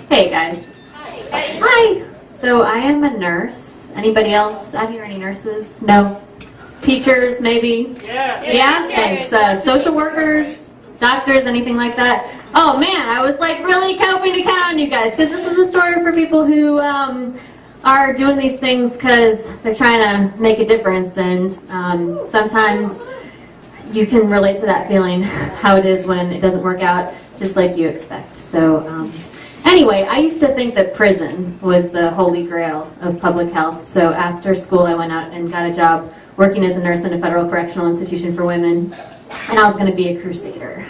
Hey guys. Hi. Hi. So I am a nurse. Anybody else out here? Any nurses? No. Teachers, maybe? Yeah? Thanks. Social workers, doctors, anything like that? Oh man, I was like really hoping to count on you guys, because this is a story for people who are doing these things because they're trying to make a difference, and sometimes you can relate to that feeling, how it is when it doesn't work out just like you expect. So anyway, I used to think that prison was the holy grail of public health. So after school, I went out and got a job working as a nurse in a federal correctional institution for women, and I was going to be a crusader.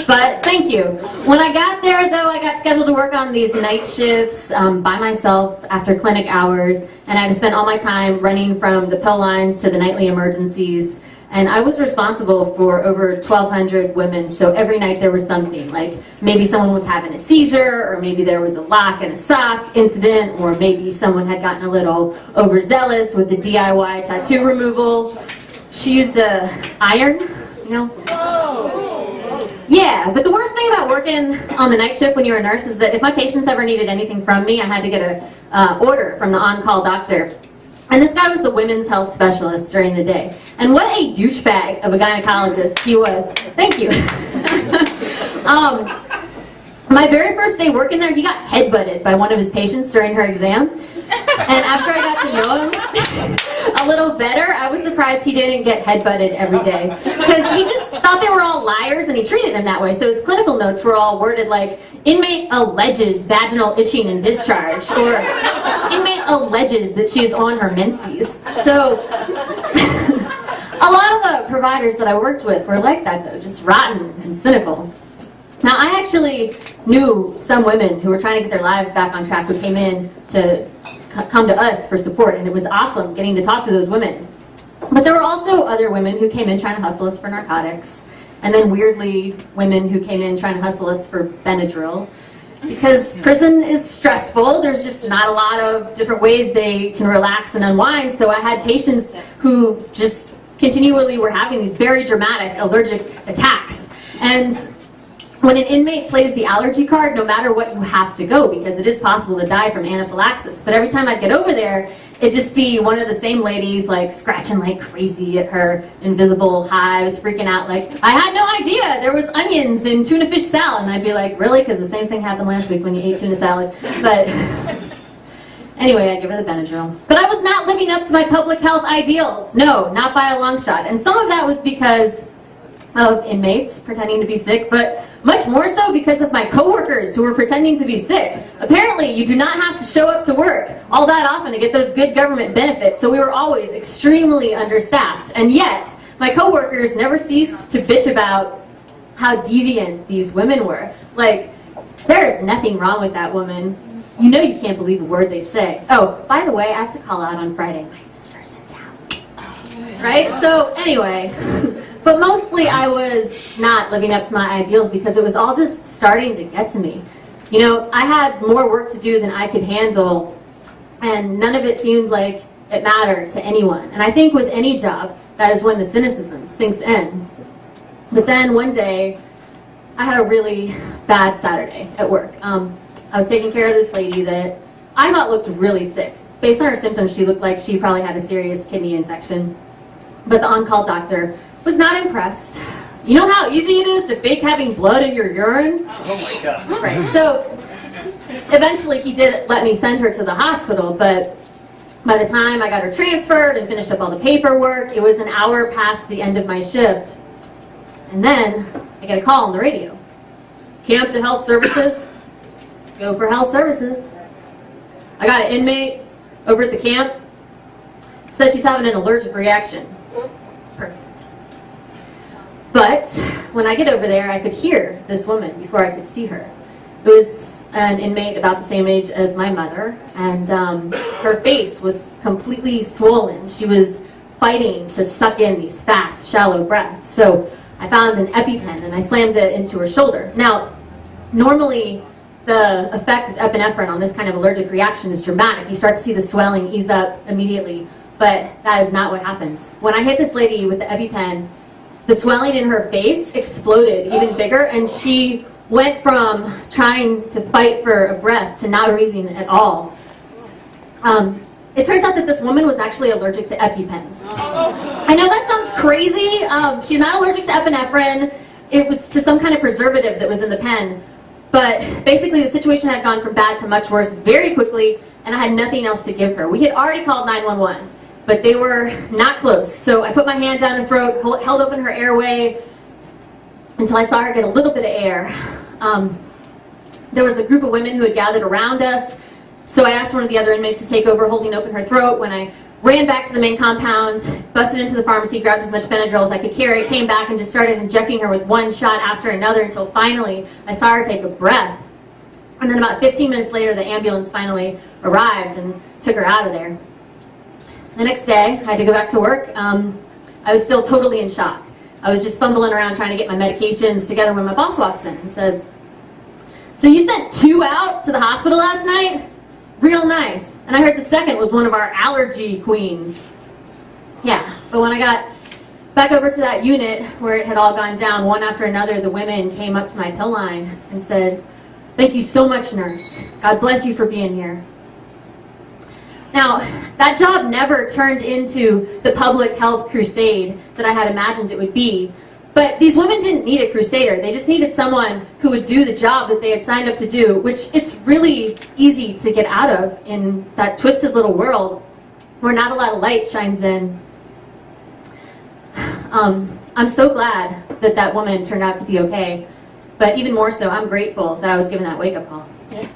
But thank you. When I got there, though, I got scheduled to work on these night shifts by myself after clinic hours, and I had to spend all my time running from the pill lines to the nightly emergencies. And I was responsible for over 1,200 women, so every night there was something, like maybe someone was having a seizure, or maybe there was a lock and a sock incident, or maybe someone had gotten a little overzealous with the DIY tattoo removal. She used a iron, you know? Yeah, but the worst thing about working on the night shift when you're a nurse is that if my patients ever needed anything from me, I had to get an order from the on-call doctor. And this guy was the women's health specialist during the day. And what a douchebag of a gynecologist he was. Thank you. My very first day working there, he got headbutted by one of his patients during her exam. And after I got to know him a little better, I was surprised he didn't get headbutted every day. Because he just thought they were all liars, and he treated them that way. So his clinical notes were all worded like, inmate alleges vaginal itching and discharge, or inmate alleges that she is on her menses. So a lot of the providers that I worked with were like that, though, just rotten and cynical. Now, I actually knew some women who were trying to get their lives back on track who came in to come to us for support, and it was awesome getting to talk to those women. But there were also other women who came in trying to hustle us for narcotics, and then weirdly, women who came in trying to hustle us for Benadryl. Because prison is stressful, there's just not a lot of different ways they can relax and unwind, so I had patients who just continually were having these very dramatic allergic attacks. And when an inmate plays the allergy card, no matter what, you have to go, because it is possible to die from anaphylaxis. But every time I'd get over there, it'd just be one of the same ladies, like, scratching like crazy at her invisible hives, freaking out like, I had no idea there was onions in tuna fish salad. And I'd be like, really? Because the same thing happened last week when you ate tuna salad. But anyway, I'd give her the Benadryl. But I was not living up to my public health ideals. No, not by a long shot. And some of that was because of inmates pretending to be sick, but much more so because of my coworkers who were pretending to be sick. Apparently, you do not have to show up to work all that often to get those good government benefits, so we were always extremely understaffed. And yet, my coworkers never ceased to bitch about how deviant these women were. Like, there is nothing wrong with that woman. You know you can't believe a word they say. Oh, by the way, I have to call out on Friday. My sister's in town. Right? So, anyway. But mostly I was not living up to my ideals because it was all just starting to get to me. You know, I had more work to do than I could handle, and none of it seemed like it mattered to anyone. And I think with any job, that is when the cynicism sinks in. But then one day, I had a really bad Saturday at work. I was taking care of this lady that I thought looked really sick. Based on her symptoms, she looked like she probably had a serious kidney infection. But the on-call doctor was not impressed. You know how easy it is to fake having blood in your urine? Oh my God. Right. So eventually he did let me send her to the hospital, but by the time I got her transferred and finished up all the paperwork, it was an hour past the end of my shift. And then I get a call on the radio. Camp to health services. Go for health services. I got an inmate over at the camp. Says she's having an allergic reaction. Perfect. But when I get over there, I could hear this woman before I could see her. It was an inmate about the same age as my mother, and her face was completely swollen. She was fighting to suck in these fast, shallow breaths. So I found an EpiPen, and I slammed it into her shoulder. Now, normally, the effect of epinephrine on this kind of allergic reaction is dramatic. You start to see the swelling ease up immediately, but that is not what happens. When I hit this lady with the EpiPen, the swelling in her face exploded even bigger, and she went from trying to fight for a breath to not breathing at all. It turns out that this woman was actually allergic to EpiPens. I know that sounds crazy. She's not allergic to epinephrine. It was to some kind of preservative that was in the pen. But basically the situation had gone from bad to much worse very quickly, and I had nothing else to give her. We had already called 911, but they were not close. So I put my hand down her throat, held open her airway until I saw her get a little bit of air. There was a group of women who had gathered around us, so I asked one of the other inmates to take over holding open her throat. When I ran back to the main compound, busted into the pharmacy, grabbed as much Benadryl as I could carry, came back and just started injecting her with one shot after another until finally I saw her take a breath. And then about 15 minutes later, the ambulance finally arrived and took her out of there. The next day, I had to go back to work. I was still totally in shock. I was just fumbling around trying to get my medications together when my boss walks in and says, "So you sent 2 out to the hospital last night? Real nice. And I heard the second was one of our allergy queens." Yeah, but when I got back over to that unit where it had all gone down, one after another, the women came up to my pill line and said, "Thank you so much, nurse. God bless you for being here." Now, that job never turned into the public health crusade that I had imagined it would be. But these women didn't need a crusader. They just needed someone who would do the job that they had signed up to do, which it's really easy to get out of in that twisted little world where not a lot of light shines in. I'm so glad that that woman turned out to be okay. But even more so, I'm grateful that I was given that wake-up call. Yeah.